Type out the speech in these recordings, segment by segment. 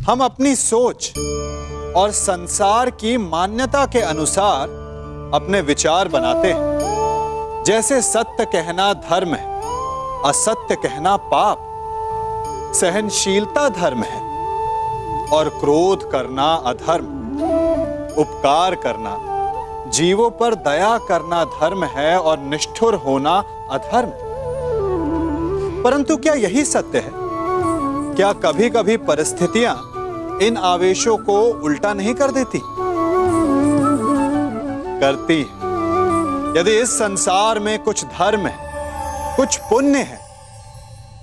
हम अपनी सोच और संसार की मान्यता के अनुसार अपने विचार बनाते हैं। जैसे सत्य कहना धर्म है, असत्य कहना पाप, सहनशीलता धर्म है और क्रोध करना अधर्म, उपकार करना, जीवों पर दया करना धर्म है और निष्ठुर होना अधर्म। परंतु क्या यही सत्य है? क्या कभी कभी परिस्थितियां इन आवेशों को उल्टा नहीं कर देती? करती है। यदि इस संसार में कुछ धर्म है, कुछ पुण्य है,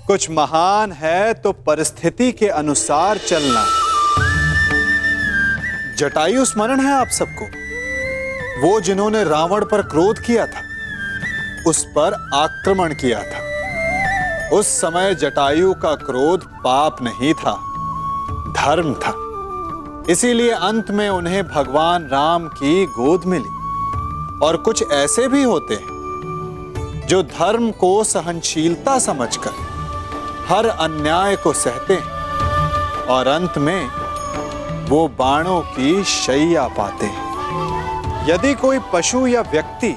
कुछ महान है, तो परिस्थिति के अनुसार चलना। जटायु स्मरण है आप सबको, वो जिन्होंने रावण पर क्रोध किया था, उस पर आक्रमण किया था। उस समय जटायु का क्रोध पाप नहीं था, धर्म था। इसीलिए अंत में उन्हें भगवान राम की गोद मिली। और कुछ ऐसे भी होते हैं जो धर्म को सहनशीलता समझकर हर अन्याय को सहते हैं और अंत में वो बाणों की शैया पाते हैं। यदि कोई पशु या व्यक्ति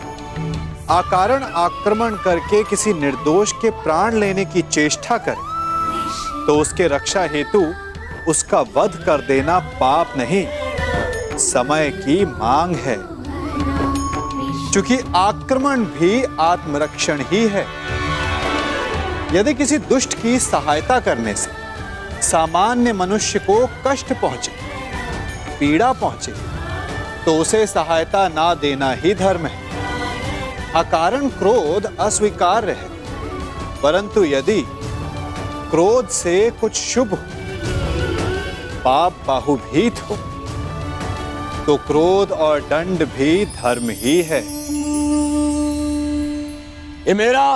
अकारण आक्रमण करके किसी निर्दोष के प्राण लेने की चेष्टा करे तो उसके रक्षा हेतु उसका वध कर देना पाप नहीं, समय की मांग है। क्योंकि आक्रमण भी आत्मरक्षण ही है। यदि किसी दुष्ट की सहायता करने से सामान्य मनुष्य को कष्ट पहुंचे, पीड़ा पहुंचे, तो उसे सहायता ना देना ही धर्म है। अकारण क्रोध अस्वीकार्य है, परंतु यदि क्रोध से कुछ शुभ हो, पाप बाहुभीत हो, तो क्रोध और दंड भी धर्म ही है। ये मेरा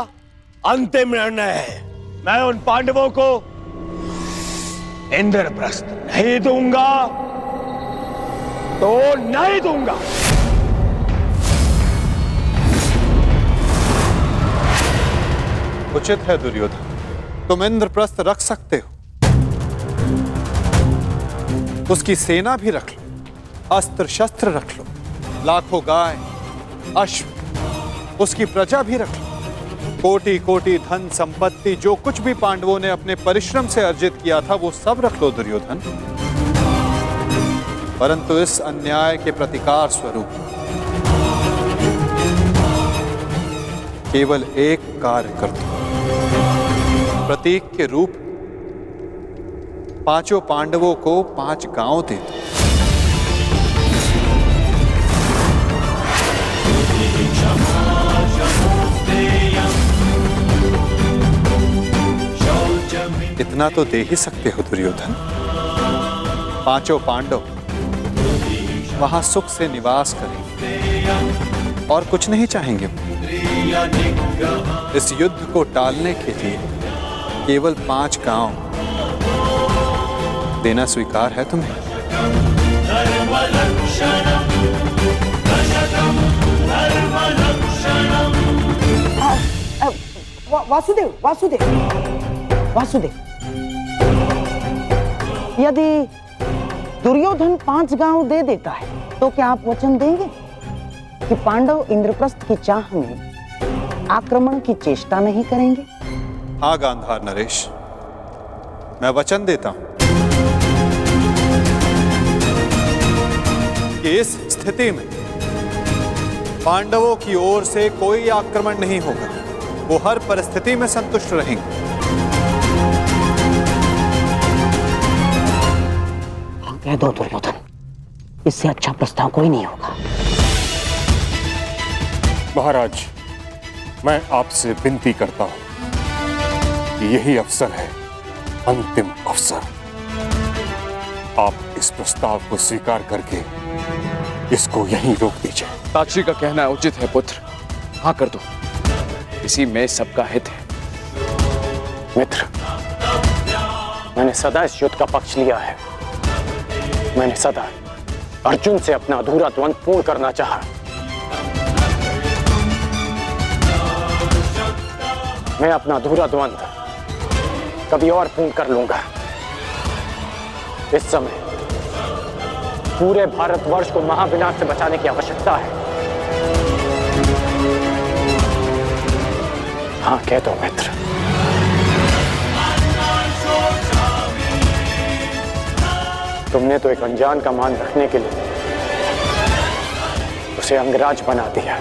अंतिम निर्णय है। मैं उन पांडवों को इंद्रप्रस्थ नहीं दूंगा तो नहीं दूंगा। उचित है दुर्योधन, तुम इंद्रप्रस्थ रख सकते हो। उसकी सेना भी रख लो, अस्त्र शस्त्र रख लो, लाखों गाय, अश्व, उसकी प्रजा भी रख लो, कोटि कोटि धन संपत्ति, जो कुछ भी पांडवों ने अपने परिश्रम से अर्जित किया था वो सब रख लो दुर्योधन। परंतु इस अन्याय के प्रतिकार स्वरूप केवल एक कार्य कर दो। प्रतीक के रूप पांचों पांडवों को 5 गांव दे दो। इतना तो दे ही सकते हो दुर्योधन। 5 पांडव वहां सुख से निवास करेंगे और कुछ नहीं चाहेंगे। इस युद्ध को टालने के लिए केवल 5 गांव देना स्वीकार है तुम्हें? वासुदेव, वासुदेव, वासुदेव, यदि दुर्योधन 5 गांव दे देता है तो क्या आप वचन देंगे कि पांडव इंद्रप्रस्थ की चाह में आक्रमण की चेष्टा नहीं करेंगे? हाँ गांधार नरेश, मैं वचन देता हूं कि इस स्थिति में पांडवों की ओर से कोई आक्रमण नहीं होगा। वो हर परिस्थिति में संतुष्ट रहेंगे। कह दो दुर्योधन, इससे अच्छा प्रस्ताव कोई नहीं होगा। महाराज, मैं आपसे विनती करता हूं कि यही अवसर है, अंतिम अवसर। आप इस प्रस्ताव को स्वीकार करके इसको यहीं रोक दीजिए। साक्षी का कहना उचित है पुत्र, हाँ कर दो, इसी में सबका हित है। मित्र, मैंने सदा इस युद्ध का पक्ष लिया है। मैंने सदा अर्जुन से अपना अधूरा द्वंद्व पूर्ण करना चाहा। मैं अपना अधूरा द्वंद्व कभी और पूर्ण कर लूंगा। इस समय पूरे भारतवर्ष को महाविनाश से बचाने की आवश्यकता है। हाँ कह दो मित्र। तुमने तो एक अनजान का मान रखने के लिए उसे अंगराज बना दिया,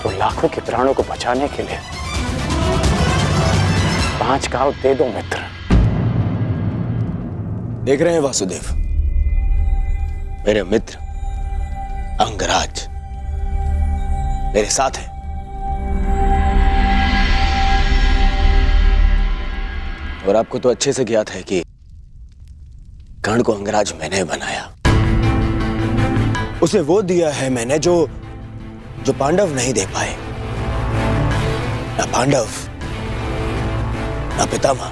तो लाखों के प्राणों को बचाने के लिए 5 गांव दे दो मित्र। देख रहे हैं वासुदेव, मेरे मित्र अंगराज मेरे साथ है। और आपको तो अच्छे से ज्ञात है कि कर्ण को अंगराज मैंने बनाया। उसे वो दिया है मैंने जो पांडव नहीं दे पाए। ना पांडव, ना पितामह।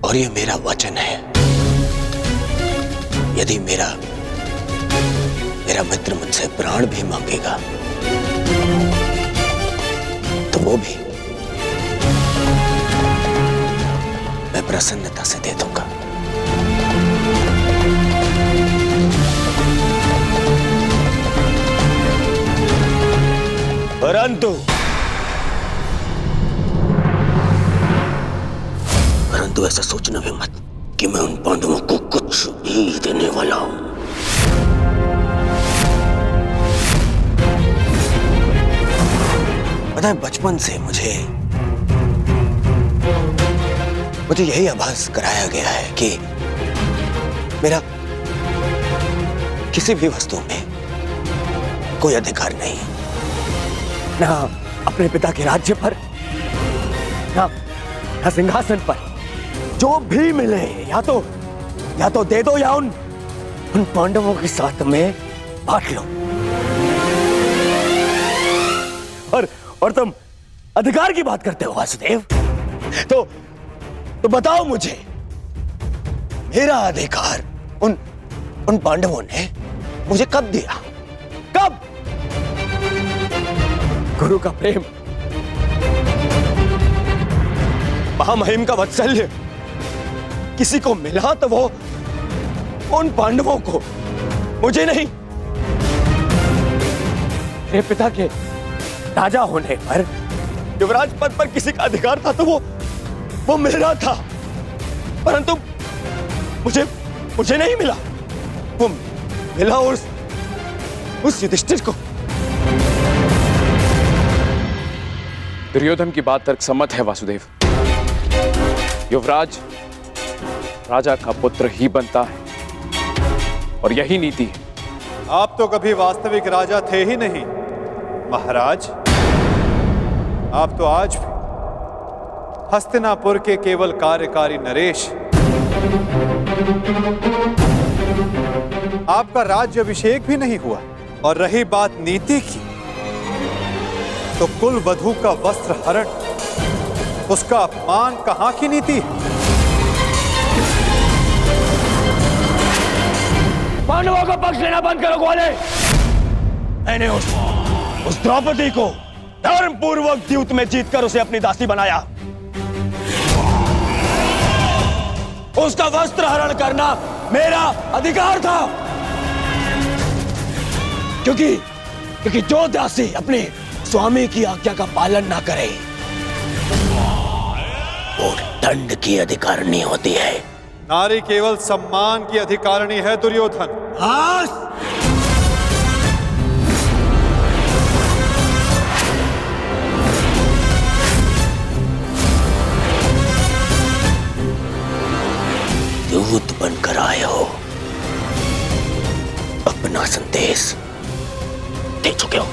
और ये मेरा वचन है, यदि मेरा मित्र मुझसे प्राण भी मांगेगा तो वो भी मैं प्रसन्नता से दे दूंगा। परंतु ऐसा सोचना भी मत कि मैं उन पांडवों को कुछ भी देने वाला हूं। पता है, बचपन से मुझे यही आभास कराया गया है कि मेरा किसी भी वस्तु में कोई अधिकार नहीं, ना अपने पिता के राज्य पर, ना सिंहासन पर। जो भी मिले या तो दे दो या उन पांडवों के साथ में बांट लो। और तुम अधिकार की बात करते हो वासुदेव, तो बताओ मुझे, मेरा अधिकार उन पांडवों ने मुझे कब दिया? कब? गुरु का प्रेम, महामहिम का वात्सल्य किसी को मिला तो वो उन पांडवों को, मुझे नहीं। मेरे पिता के राजा होने पर, युवराज पद पर किसी का अधिकार था तो वो मेरा था, परंतु मुझे नहीं मिला। वो मिला उस युधिष्ठिर को। दुर्योधन की बात तर्क सम्मत है वासुदेव। युवराज राजा का पुत्र ही बनता है और यही नीति है। आप तो कभी वास्तविक राजा थे ही नहीं महाराज। आप तो आज भी हस्तिनापुर के केवल कार्यकारी नरेश। आपका राज्य अभिषेक भी नहीं हुआ। और रही बात नीति की, तो कुल वधू का वस्त्र हरण, उसका अपमान कहां की नीति है? पांडवों का पक्ष लेना बंद करो ग्वाले। मैंने उस द्रौपदी को धर्म पूर्वक द्यूत में जीतकर उसे अपनी दासी बनाया। उसका वस्त्र हरण करना मेरा अधिकार था, क्योंकि जो दासी अपने स्वामी की आज्ञा का पालन ना करे वो दंड की अधिकारिणी होती है। नारी केवल सम्मान की अधिकारिणी है दुर्योधन। दूत बनकर आए हो, अपना संदेश दे चुके हो।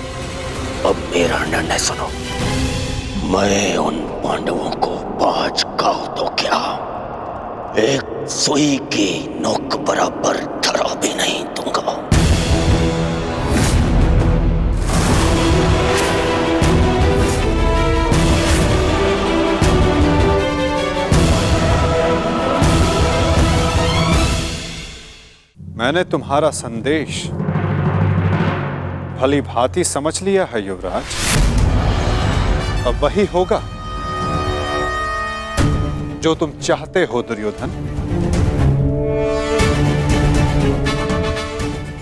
अब मेरा निर्णय सुनो। मैं उन पांडवों को 5 गांव तो क्या, एक सुई की नोक बराबर धरा भी नहीं दूंगा। मैंने तुम्हारा संदेश भली भांति समझ लिया है युवराज। अब वही होगा जो तुम चाहते हो दुर्योधन।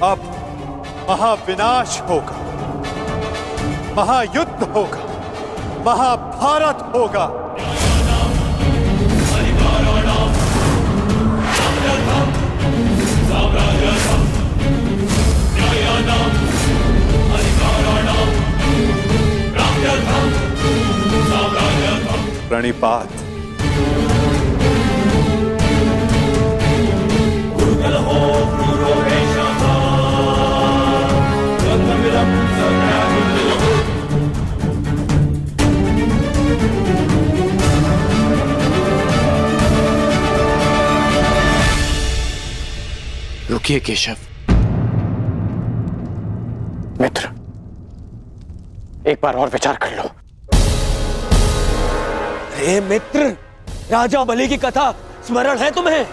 अब महाविनाश होगा, महायुद्ध होगा, महाभारत होगा। प्रणिपात। रुकिए केशव। मित्र, एक बार और विचार कर लो। अरे मित्र, राजा बलि की कथा स्मरण है तुम्हें?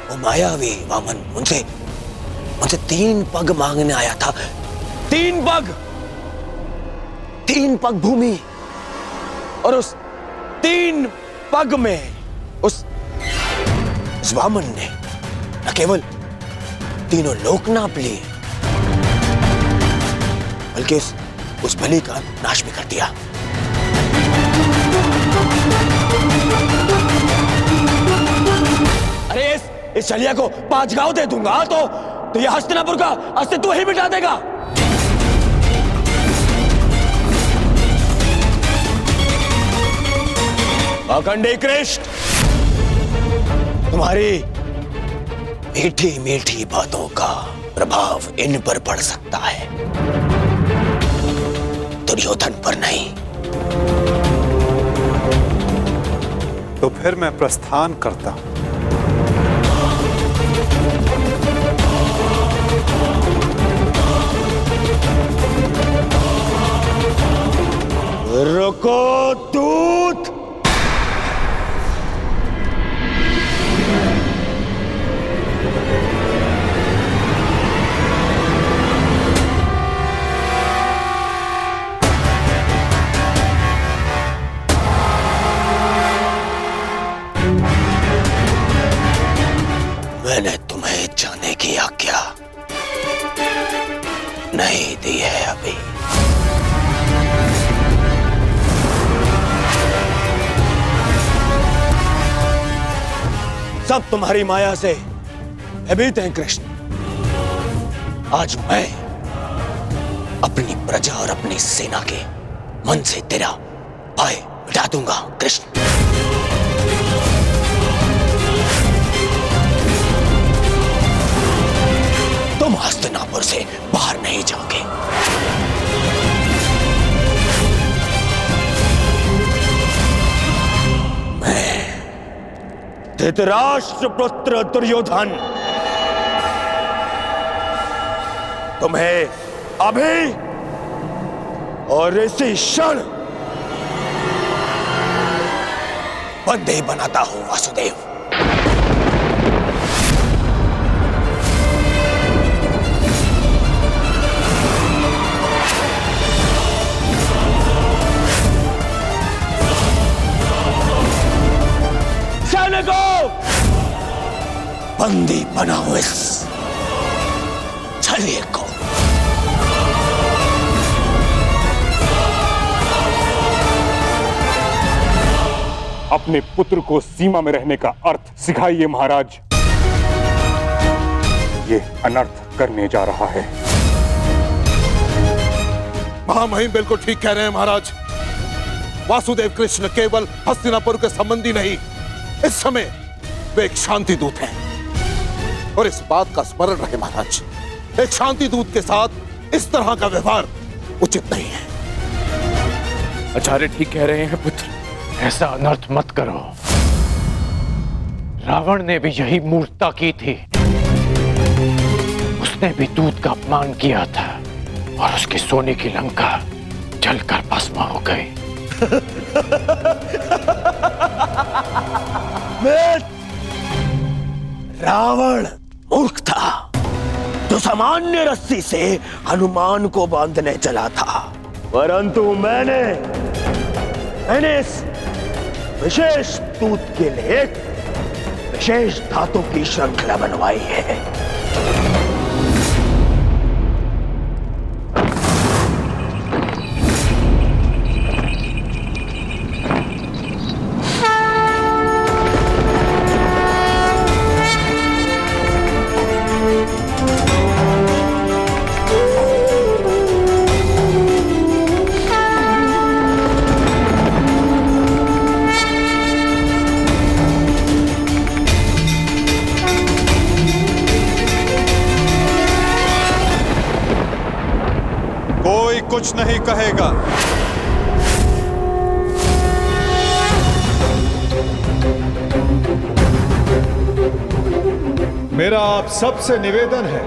वो मायावी वामन उनसे 3 पग मांगने आया था। 3 पग, 3 पग भूमि, और उस 3 पग में उस वामन ने न केवल तीनों लोक नाप लिए, बल्कि उस बलि का नाश भी कर दिया। अरे इस शलिया को 5 गांव दे दूंगा तो यह हस्तिनापुर का अस्तित्व ही मिटा देगा। अखंडी कृष्ण, तुम्हारी मीठी मीठी बातों का प्रभाव इन पर पड़ सकता है, दुर्योधन पर नहीं। तो फिर मैं प्रस्थान करता हूं। रुको दूत। मैंने तुम्हें जाने की आज्ञा नहीं दी है अभी। सब तुम्हारी माया से भयभीत हैं कृष्ण। आज मैं अपनी प्रजा और अपनी सेना के मन से तेरा भय मिटा दूंगा कृष्ण। तुम हस्तिनापुर से बाहर नहीं जाओगे। मैं धृतराष्ट्र पुत्र दुर्योधन तुम्हें अभी और इसी क्षण बंदे बनाता हूं वासुदेव। बंदी बनाओ इस छलिए को। अपने पुत्र को सीमा में रहने का अर्थ सिखाइए महाराज। ये अनर्थ करने जा रहा है। महामहिम बिल्कुल ठीक कह रहे हैं महाराज। वासुदेव कृष्ण केवल हस्तिनापुर के संबंधी नहीं, इस समय वे एक शांति दूत हैं। और इस बात का स्मरण रहे महाराज, एक शांति दूत के साथ इस तरह का व्यवहार उचित नहीं है। आचार्य ठीक कह रहे हैं पुत्र, ऐसा अनर्थ मत करो। रावण ने भी यही मूर्खता की थी। उसने भी दूत का अपमान किया था और उसकी सोने की लंका जलकर भस्म हो गई। रावण मूर्ख था जो सामान्य रस्सी से हनुमान को बांधने चला था, परंतु मैंने मैंने इस विशेष दूत के लिए एक विशेष धातु की श्रृंखला बनवाई है। कोई कुछ नहीं कहेगा। मेरा आप सबसे निवेदन है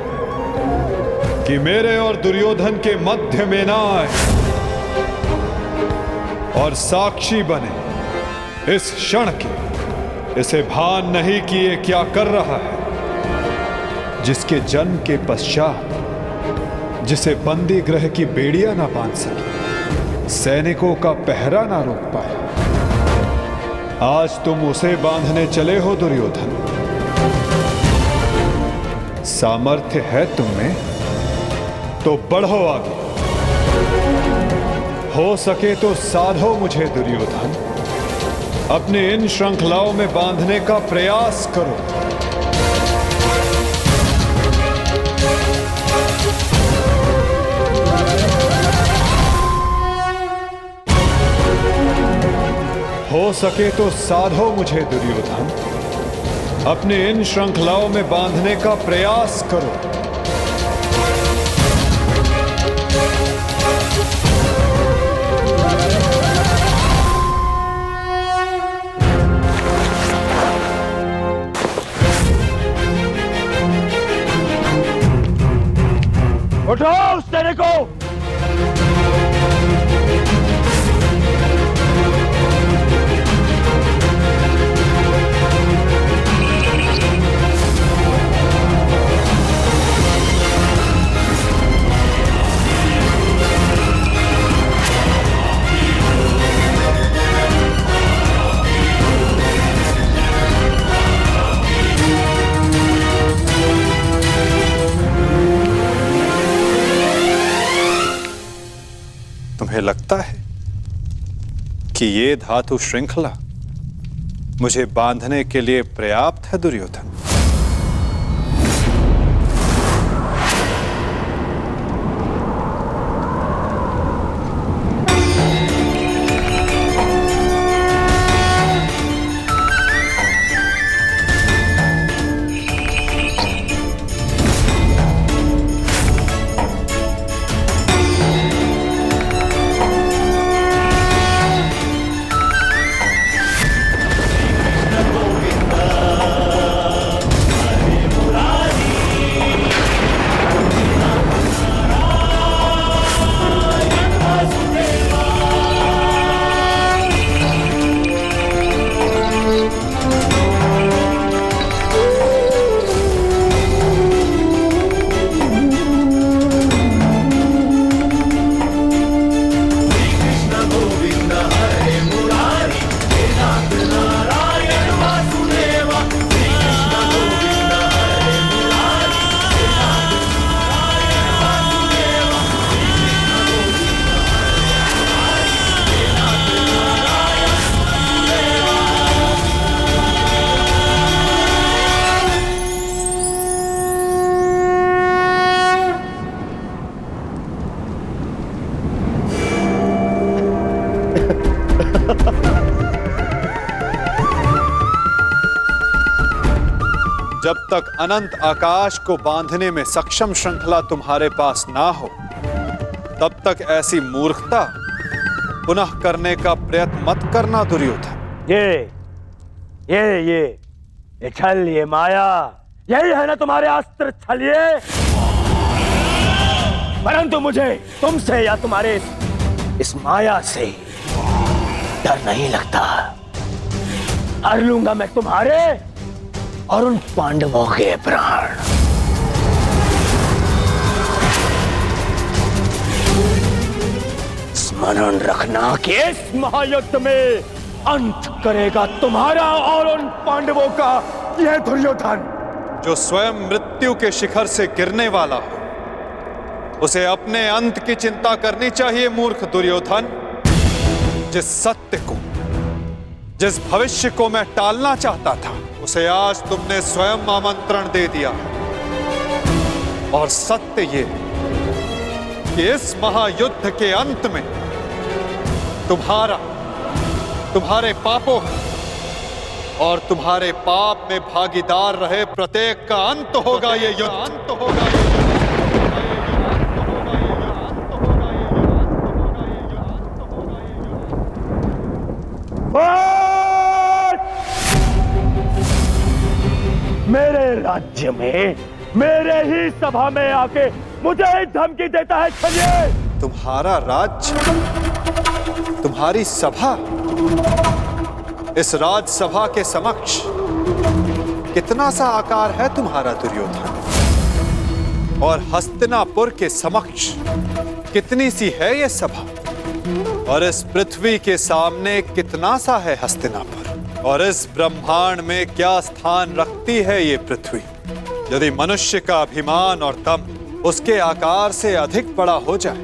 कि मेरे और दुर्योधन के मध्य में ना आए और साक्षी बने इस क्षण के। इसे भान नहीं कि ये क्या कर रहा है, जिसके जन्म के पश्चात जिसे बंदी गृह की बेड़ियां ना बांध सके, सैनिकों का पहरा ना रोक पाए, आज तुम उसे बांधने चले हो दुर्योधन। सामर्थ्य है तुम में तो बढ़ो आगे, हो सके तो साधो मुझे दुर्योधन, अपने इन श्रृंखलाओं में बांधने का प्रयास करो। हो सके तो साधो मुझे दुर्योधन, अपने इन श्रृंखलाओं में बांधने का प्रयास करो। उठो उस तेरे को। तुम्हें लगता है कि ये धातु श्रृंखला मुझे बांधने के लिए पर्याप्त है दुर्योधन? जब तक अनंत आकाश को बांधने में सक्षम श्रृंखला तुम्हारे पास ना हो, तब तक ऐसी मूर्खता पुनः करने का प्रयत्न मत करना दुर्योधन। ये छल, ये माया, यही है ना तुम्हारे अस्त्र छलिए। परंतु मुझे तुमसे या तुम्हारे इस माया से डर नहीं लगता। हर लूंगा मैं तुम्हारे और उन पांडवों के प्राण। इस स्मरण रखना कि इस महायुद्ध में अंत करेगा तुम्हारा और उन पांडवों का यह दुर्योधन। जो स्वयं मृत्यु के शिखर से गिरने वाला हो, उसे अपने अंत की चिंता करनी चाहिए मूर्ख दुर्योधन। जिस सत्य को, जिस भविष्य को मैं टालना चाहता था, उसे आज तुमने स्वयं आमंत्रण दे दिया। और सत्य ये कि इस महायुद्ध के अंत में तुम्हारे पापों और तुम्हारे पाप में भागीदार रहे प्रत्येक का अंत होगा ये युद्ध। अंत होगा ये मेरे राज्य में, मेरे ही सभा में आके मुझे धमकी देता है। चलिए। तुम्हारा राज्य, तुम्हारी सभा, इस राजसभा के समक्ष कितना सा आकार है तुम्हारा दुर्योधन, और हस्तिनापुर के समक्ष कितनी सी है ये सभा, और इस पृथ्वी के सामने कितना सा है हस्तिनापुर, और इस ब्रह्मांड में क्या स्थान रखती है ये पृथ्वी। यदि मनुष्य का अभिमान और दम उसके आकार से अधिक बड़ा हो जाए,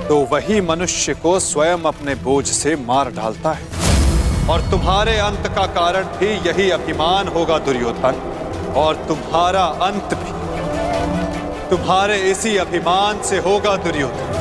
तो वही मनुष्य को स्वयं अपने बोझ से मार डालता है। और तुम्हारे अंत का कारण भी यही अभिमान होगा दुर्योधन, और तुम्हारा अंत भी तुम्हारे इसी अभिमान से होगा दुर्योधन।